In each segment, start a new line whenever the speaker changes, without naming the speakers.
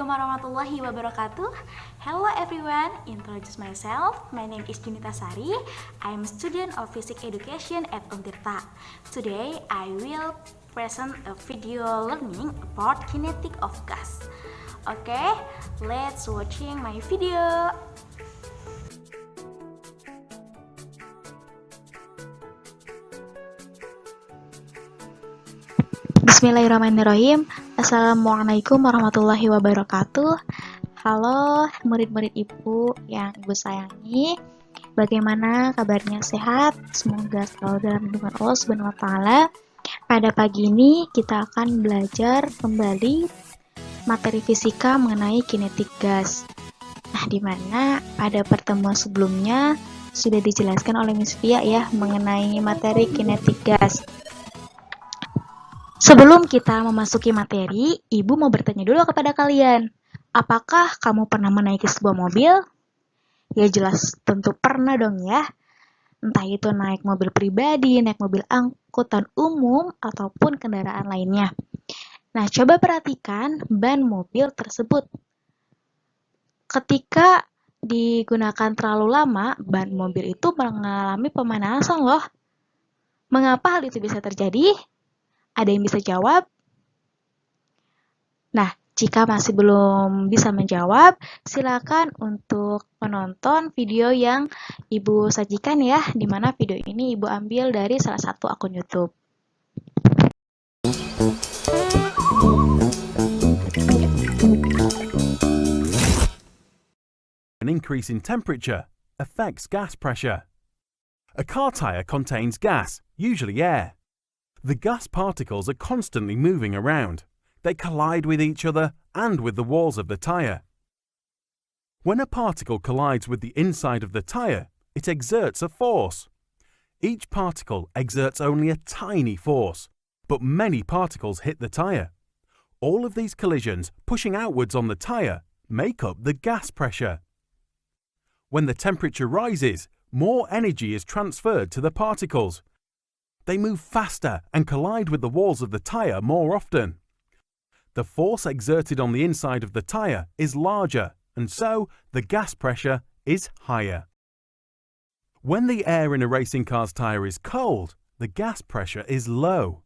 Assalamualaikum warahmatullahi wabarakatuh. Hello everyone, introduce myself. My name is Junita Sari. I'm a student of Physics Education at Untirta. Today I will present a video learning about kinetic of gas. Okay, let's watching my video. Bismillahirrahmanirrahim. Assalamualaikum warahmatullahi wabarakatuh. Halo murid-murid Ibu yang Ibu sayangi. Bagaimana kabarnya, sehat? Semoga selalu dalam lindungan Allah Subhanahu wa taala. Pada pagi ini kita akan belajar kembali materi fisika mengenai kinetik gas. Nah, di mana pada pertemuan sebelumnya sudah dijelaskan oleh Miss Fia ya mengenai materi kinetik gas. Sebelum kita memasuki materi, Ibu mau bertanya dulu kepada kalian. Apakah kamu pernah menaiki sebuah mobil? Ya jelas tentu pernah dong ya. Entah itu naik mobil pribadi, naik mobil angkutan umum, ataupun kendaraan lainnya. Nah, coba perhatikan ban mobil tersebut. Ketika digunakan terlalu lama, ban mobil itu mengalami pemanasan loh. Mengapa hal itu bisa terjadi? Ada yang bisa jawab? Nah, jika masih belum bisa menjawab, silakan untuk menonton video yang Ibu sajikan ya, di mana video ini Ibu ambil dari salah satu akun YouTube.
An increase in temperature affects gas pressure. A car tire contains gas, usually air. The gas particles are constantly moving around. They collide with each other and with the walls of the tire. When a particle collides with the inside of the tire, it exerts a force. Each particle exerts only a tiny force, but many particles hit the tire. All of these collisions pushing outwards on the tire make up the gas pressure. When the temperature rises, more energy is transferred to the particles. They move faster and collide with the walls of the tire more often. The force exerted on the inside of the tire is larger, and so the gas pressure is higher. When the air in a racing car's tire is cold, the gas pressure is low.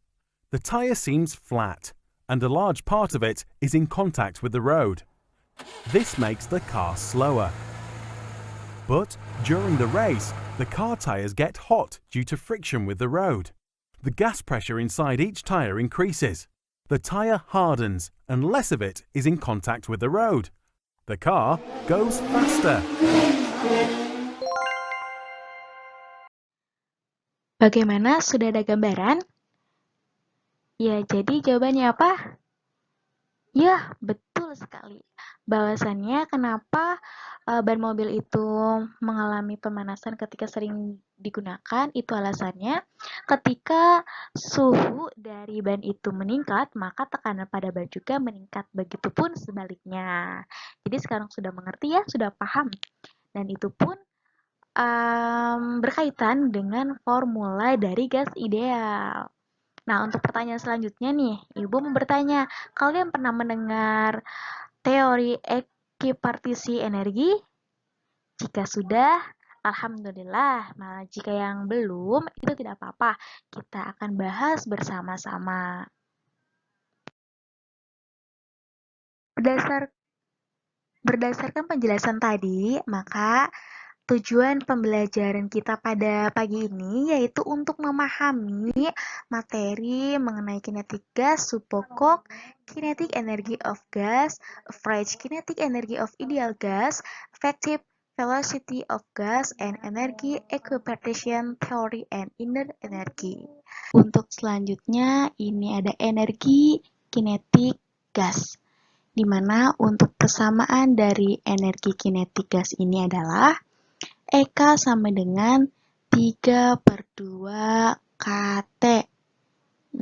The tire seems flat, and a large part of it is in contact with the road. This makes the car slower. But during the race, the car tires get hot due to friction with the road. The gas pressure inside each tire increases. The tire hardens and less of it is in contact with the road. The car goes faster.
Bagaimana? Sudah ada gambaran? Ya, jadi jawabannya apa? Ya, betul sekali. Bahwasannya kenapa ban mobil itu mengalami pemanasan ketika sering digunakan, itu alasannya ketika suhu dari ban itu meningkat, maka tekanan pada ban juga meningkat, begitupun sebaliknya. Jadi sekarang sudah mengerti ya, sudah paham. Dan itu pun berkaitan dengan formula dari gas ideal. Nah, untuk pertanyaan selanjutnya nih, Ibu mau bertanya, kalian pernah mendengar teori ekipartisi energi? Jika sudah, alhamdulillah. Nah, jika yang belum, itu tidak apa-apa. Kita akan bahas bersama-sama. Berdasarkan penjelasan tadi, maka tujuan pembelajaran kita pada pagi ini yaitu untuk memahami materi mengenai kinetik gas, subpokok, kinetic energy of gas, average kinetic energy of ideal gas, effective velocity of gas, and energy equipartition theory and inner energy. Untuk selanjutnya ini ada energi kinetik gas, di mana untuk persamaan dari energi kinetik gas ini adalah EK sama dengan 3/2 KT.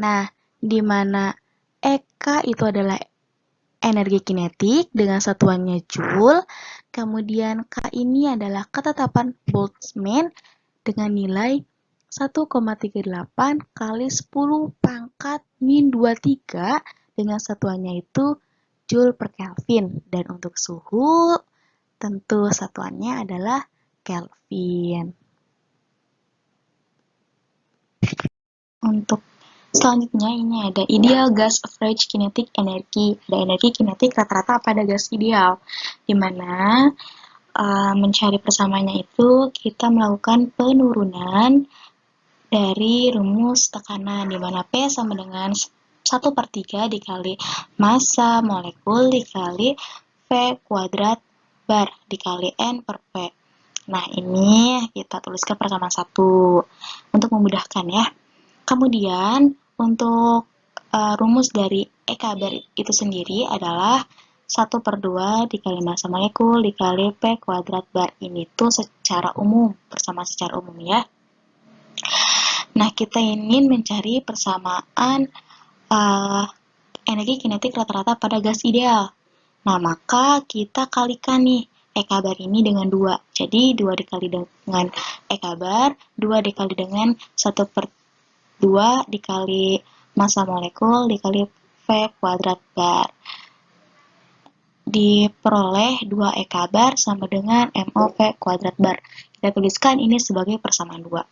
Nah, di mana EK itu adalah energi kinetik dengan satuannya Joule, kemudian K ini adalah ketetapan Boltzmann dengan nilai 1,38 kali 10⁻⁻³ dengan satuannya itu Joule per Kelvin. Dan untuk suhu, tentu satuannya adalah Kelvin. Untuk selanjutnya ini ada ideal gas average kinetic energy. Ada energi kinetik rata-rata pada gas ideal, di mana mencari persamaannya itu kita melakukan penurunan dari rumus tekanan, di mana P sama dengan 1/3 dikali massa molekul dikali V kuadrat bar dikali N per P. Nah, ini kita tuliskan persamaan 1 untuk memudahkan ya. Kemudian, untuk rumus dari E bar itu sendiri adalah 1/2 dikali massa molekul dikali P kuadrat bar. Ini tuh secara umum, persamaan secara umum ya. Nah, kita ingin mencari persamaan energi kinetik rata-rata pada gas ideal. Nah, maka kita kalikan nih E bar ini dengan 2. Jadi, 2 dikali dengan E bar, 2 dikali dengan 1/2 dikali massa molekul dikali V kuadrat bar. Diperoleh 2 E bar sama dengan MOV kuadrat bar. Kita tuliskan ini sebagai persamaan 2.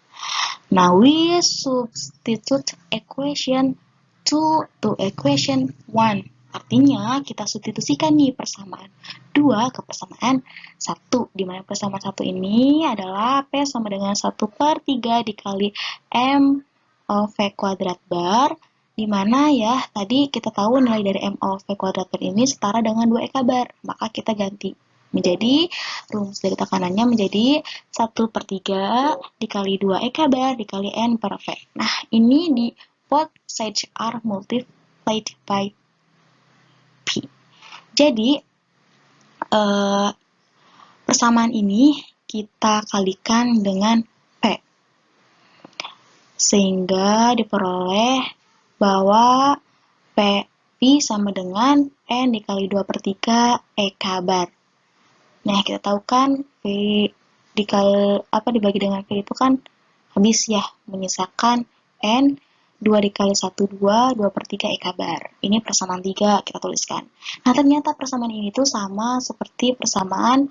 Now we substitute equation 2 to equation 1. Artinya kita substitusikan nih persamaan 2 ke persamaan 1. Di mana persamaan 1 ini adalah P sama dengan 1/3 dikali MOV kuadrat bar. Di mana ya, tadi kita tahu nilai dari MOV kuadrat bar ini setara dengan 2 E bar. Maka kita ganti menjadi rumus dari tekanannya menjadi 1/3 dikali 2 E bar dikali N per V. Nah, ini di both sides are multiplied by P. Jadi, persamaan ini kita kalikan dengan P. Sehingga diperoleh bahwa P sama dengan N dikali 2/3 E bar. Nah, kita tahu kan V dibagi dengan V itu kan habis ya, menyisakan N 2 dikali 1, 2/3 E bar. Ini persamaan 3 kita tuliskan. Nah, ternyata persamaan ini tuh sama seperti persamaan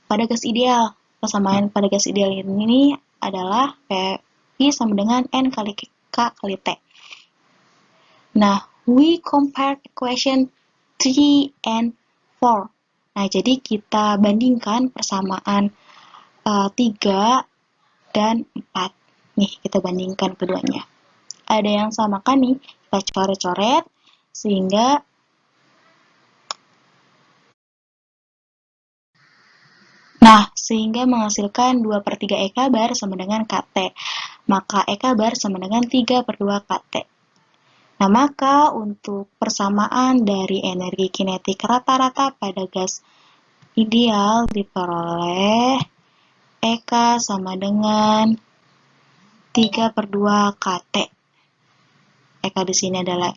pada gas ideal. Persamaan pada gas ideal ini adalah P sama dengan N kali K kali T. Nah, we compare equation 3 and 4. Nah, jadi kita bandingkan persamaan 3 dan 4. Nih, kita bandingkan keduanya. Ada yang sama kan nih, kita coret-coret sehingga menghasilkan 2/3 E bar sama dengan KT. Maka E bar sama dengan 3/2 KT. Nah, maka untuk persamaan dari energi kinetik rata-rata pada gas ideal diperoleh EK sama dengan 3/2 KT. EK di sini adalah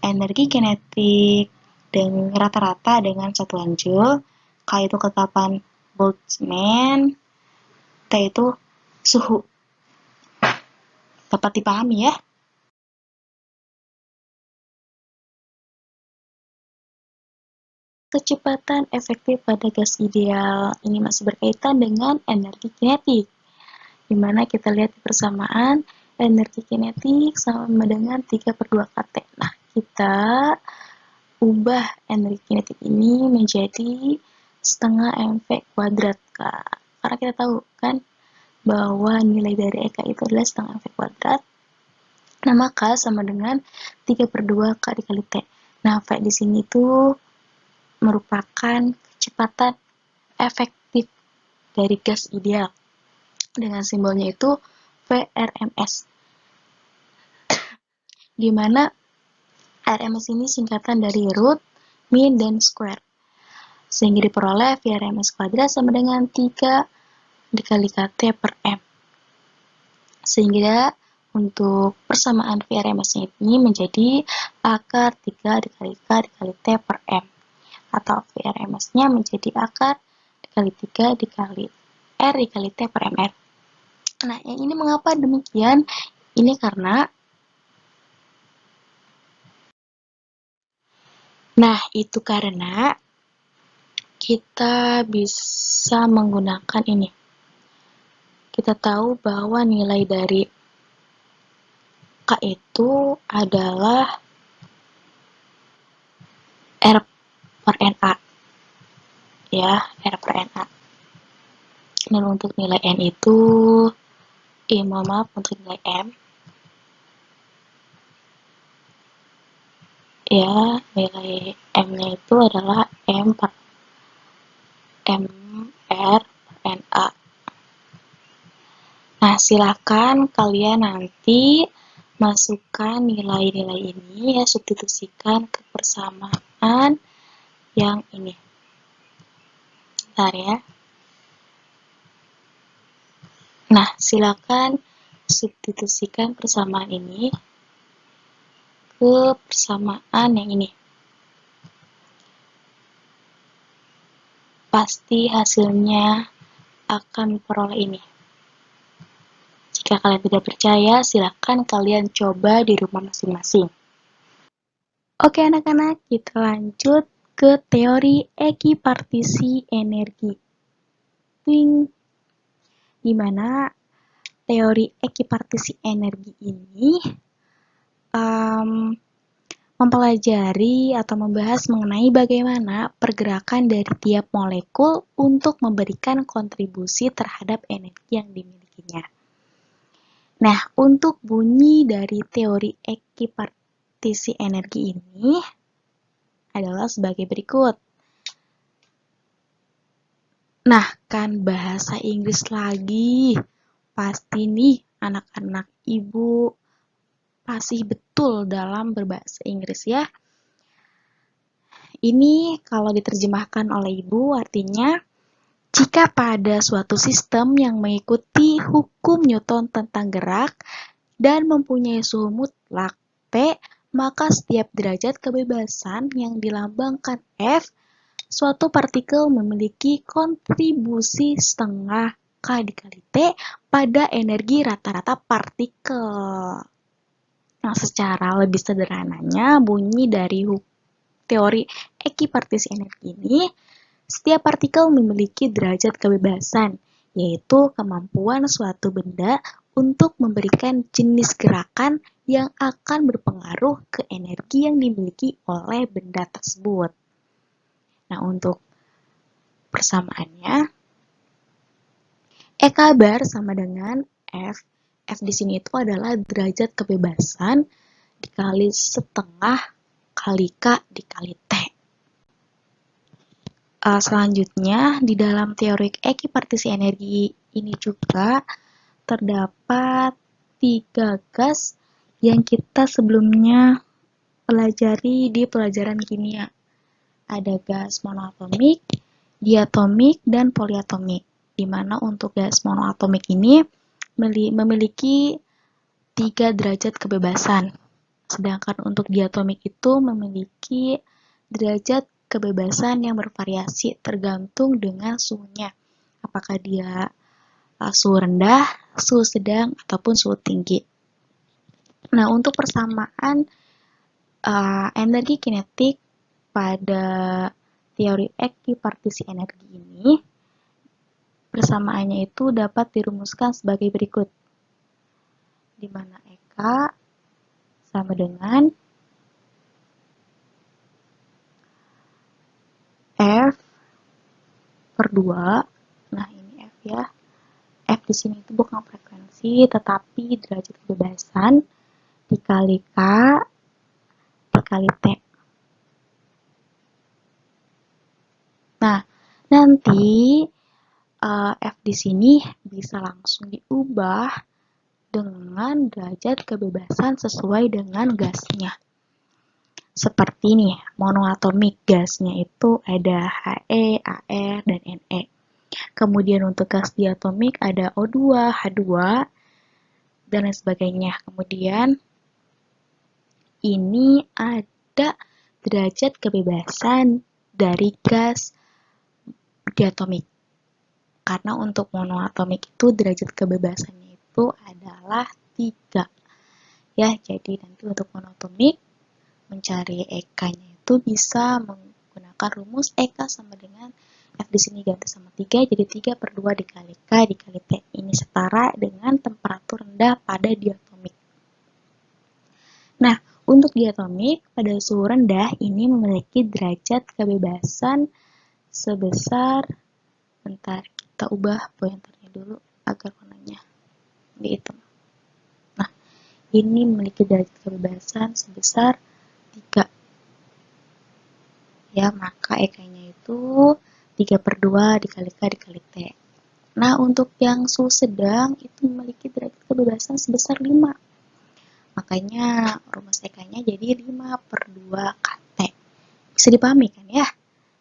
energi kinetik dengan rata-rata dengan satuan Joule, K itu ketetapan Boltzmann, T itu suhu. Dapat dipahami ya? Kecepatan efektif pada gas ideal ini masih berkaitan dengan energi kinetik, di mana kita lihat di persamaan energi kinetik sama dengan 3/2 kT. Nah, kita ubah energi kinetik ini menjadi setengah mv kuadrat, Kak. Karena kita tahu kan bahwa nilai dari EK itu adalah setengah mv kuadrat. Nah, maka sama dengan 3/2 K dikali T. Nah, V di sini tuh merupakan kecepatan efektif dari gas ideal dengan simbolnya itu VRMS, di mana RMS ini singkatan dari root, mean, dan square, sehingga diperoleh VRMS kuadrat sama dengan 3 dikali KT per M, sehingga untuk persamaan VRMS ini menjadi akar 3 dikali K dikali T per M, atau VRMS-nya menjadi akar dikali 3 dikali R dikali T per MR. Nah, yang ini mengapa demikian? Ini karena Nah, itu karena kita bisa menggunakan ini. Kita tahu bahwa nilai dari K itu adalah R per NA. Ya, R per NA. Dan untuk nilai N itu, mohon maaf, untuk nilai M. Ya, nilai M-nya itu adalah M per MR per NA. Nah, silakan kalian nanti masukkan nilai-nilai ini ya, substitusikan ke persamaan yang ini. Bentar ya. Nah, silakan substitusikan persamaan ini ke persamaan yang ini. Pasti hasilnya akan memperoleh ini. Jika kalian tidak percaya, silakan kalian coba di rumah masing-masing. Oke anak-anak, kita lanjut ke teori ekipartisi energi. Di mana teori ekipartisi energi ini mempelajari atau membahas mengenai bagaimana pergerakan dari tiap molekul untuk memberikan kontribusi terhadap energi yang dimilikinya. Nah, untuk bunyi dari teori ekipartisi energi ini adalah sebagai berikut. Nah, kan bahasa Inggris lagi. Pasti nih anak-anak ibu fasih betul dalam berbahasa Inggris ya. Ini kalau diterjemahkan oleh ibu artinya, jika pada suatu sistem yang mengikuti hukum Newton tentang gerak dan mempunyai suhu mutlak T, maka setiap derajat kebebasan yang dilambangkan F, suatu partikel memiliki kontribusi setengah K dikali T pada energi rata-rata partikel. Nah, secara lebih sederhananya, bunyi dari teori ekipartisi energi ini, setiap partikel memiliki derajat kebebasan, yaitu kemampuan suatu benda untuk memberikan jenis gerakan yang akan berpengaruh ke energi yang dimiliki oleh benda tersebut. Nah, untuk persamaannya, E kabar sama dengan F. F di sini itu adalah derajat kebebasan dikali setengah kali K dikali T. Selanjutnya, di dalam teori ekipartisi energi ini juga terdapat 3 gas yang kita sebelumnya pelajari di pelajaran kimia. Ada gas monoatomik, diatomik, dan poliatomik. Di mana untuk gas monoatomik ini memiliki 3 derajat kebebasan. Sedangkan untuk diatomik itu memiliki derajat kebebasan yang bervariasi tergantung dengan suhunya. Apakah dia suhu rendah, suhu sedang, ataupun suhu tinggi. Nah, untuk persamaan energi kinetik pada teori ekipartisi energi ini, persamaannya itu dapat dirumuskan sebagai berikut. Di mana EK sama dengan F per 2. Nah, ini F ya. F di sini itu bukan frekuensi, tetapi derajat kebebasan dikali K dikali T. Nah, nanti F di sini bisa langsung diubah dengan derajat kebebasan sesuai dengan gasnya. Seperti nih, monoatomik gasnya itu ada He, Ar, dan Ne. Kemudian untuk gas diatomik ada O2, H2, dan lain sebagainya. Kemudian ini ada derajat kebebasan dari gas diatomik. Karena untuk monoatomik itu derajat kebebasannya itu adalah 3. Ya, jadi nanti untuk monoatomik mencari EK-nya itu itu bisa menggunakan rumus EK sama dengan F di sini ganti sama 3, jadi 3 per 2 dikali K dikali T. Ini setara dengan temperatur rendah pada diatomik. Nah, untuk diatomik pada suhu rendah ini memiliki derajat kebebasan sebesar, bentar kita ubah pointernya dulu agar warnanya dihitung. Nah, ini memiliki derajat kebebasan sebesar 3. Ya, maka EK-nya itu 3 per 2 dikali K dikali T. Nah, untuk yang suhu sedang itu memiliki derajat kebebasan sebesar 5. Makanya rumus EK-nya jadi 5 per 2 KT. Bisa dipahami kan ya?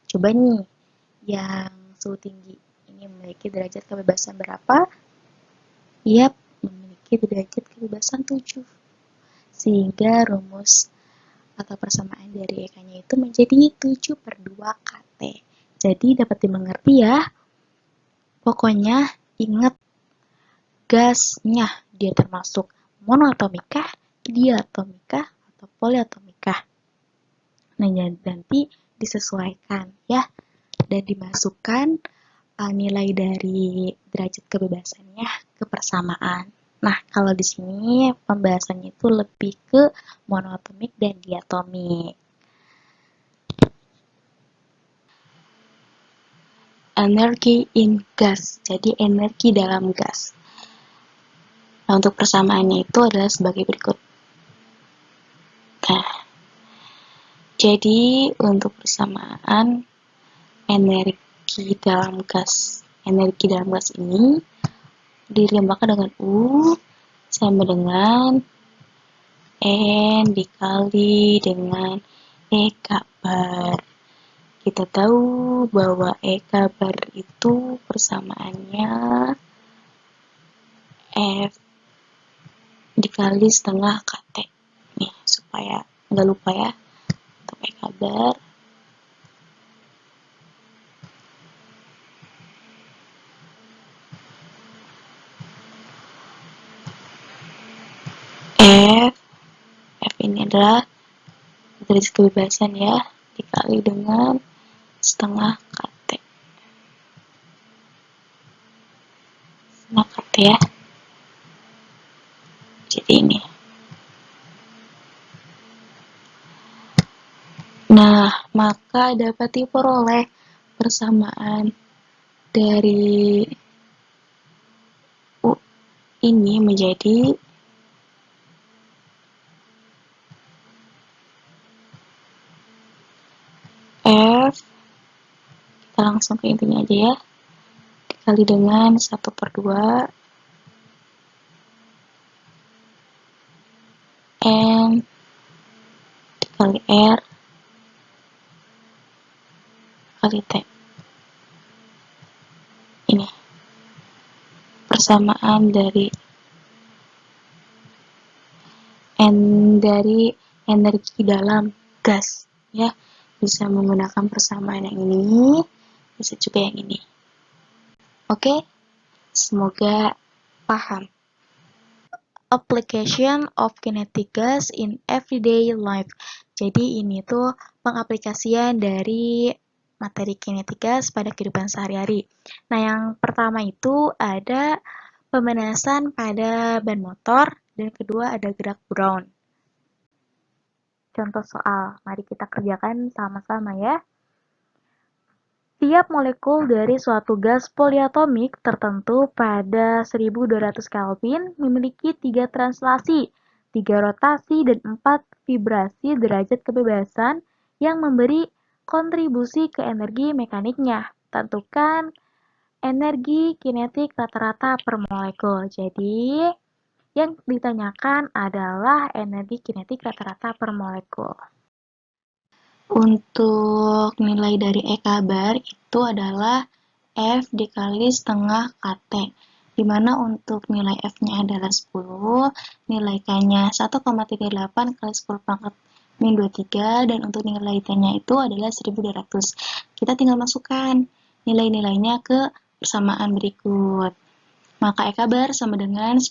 Coba nih, yang suhu tinggi ini memiliki derajat kebebasan berapa? Ia memiliki derajat kebebasan 7. Sehingga rumus atau persamaan dari EK-nya itu menjadi 7 per 2 KT. Jadi dapat dimengerti ya. Pokoknya ingat gasnya dia termasuk monoatomikah, diatomikah, atau poliatomikah. Nah, nanti disesuaikan ya dan dimasukkan nilai dari derajat kebebasannya ke persamaan. Nah, kalau di sini pembahasannya itu lebih ke monoatomik dan diatomik. Energy in gas, jadi energi dalam gas. Nah, untuk persamaannya itu adalah sebagai berikut. Nah, jadi untuk persamaan energi dalam gas ini dilambangkan dengan U sama dengan N dikali dengan E kabar. Kita tahu bahwa E kabar itu persamaannya F dikali setengah KT. Nih, supaya nggak lupa ya. Untuk E kabar F ini adalah derajat kebebasan ya, dikali dengan setengah KT. Setengah KT ya. Jadi ini. Nah, maka dapat diperoleh persamaan dari U ini menjadi F, kita langsung ke intinya aja ya, dikali dengan 1 per 2 N dikali R kali T. Ini persamaan dari energi dalam gas ya. Bisa menggunakan persamaan yang ini, bisa juga yang ini. Oke, semoga paham. Application of kinetic gas in everyday life. Jadi ini tuh pengaplikasian dari materi kinetic gas pada kehidupan sehari-hari. Nah, yang pertama itu ada pemanasan pada ban motor, dan kedua ada gerak Brown. Contoh soal, mari kita kerjakan sama-sama ya. Tiap molekul dari suatu gas poliatomik tertentu pada 1200 Kelvin memiliki 3 translasi, 3 rotasi, dan 4 vibrasi derajat kebebasan yang memberi kontribusi ke energi mekaniknya. Tentukan energi kinetik rata-rata per molekul. Jadi, yang ditanyakan adalah energi kinetik rata-rata per molekul. Untuk nilai dari E kabar itu adalah F dikali setengah KT, dimana untuk nilai F-nya adalah 10, nilai K-nya 1,38 kali 10 pangkat min 23, dan untuk nilai T-nya itu adalah 1200. Kita tinggal masukkan nilai-nilainya ke persamaan berikut. Maka EK bar sama dengan 10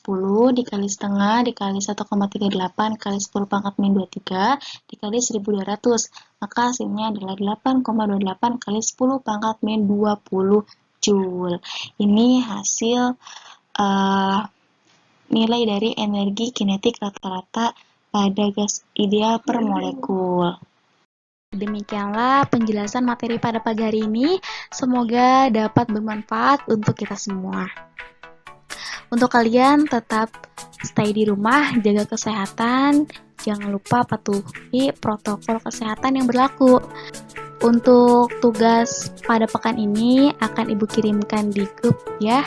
dikali setengah dikali 1,38 kali 10 pangkat min 23 dikali 1200. Maka hasilnya adalah 8,28 kali 10 pangkat min 20 Joule. Ini hasil nilai dari energi kinetik rata-rata pada gas ideal per molekul. Demikianlah penjelasan materi pada pagi hari ini. Semoga dapat bermanfaat untuk kita semua. Untuk kalian tetap stay di rumah, jaga kesehatan, jangan lupa patuhi protokol kesehatan yang berlaku. Untuk tugas pada pekan ini akan Ibu kirimkan di grup ya.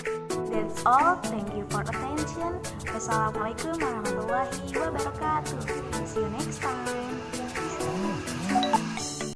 That's all. Thank you for attention. Wassalamualaikum warahmatullahi wabarakatuh. See you next time.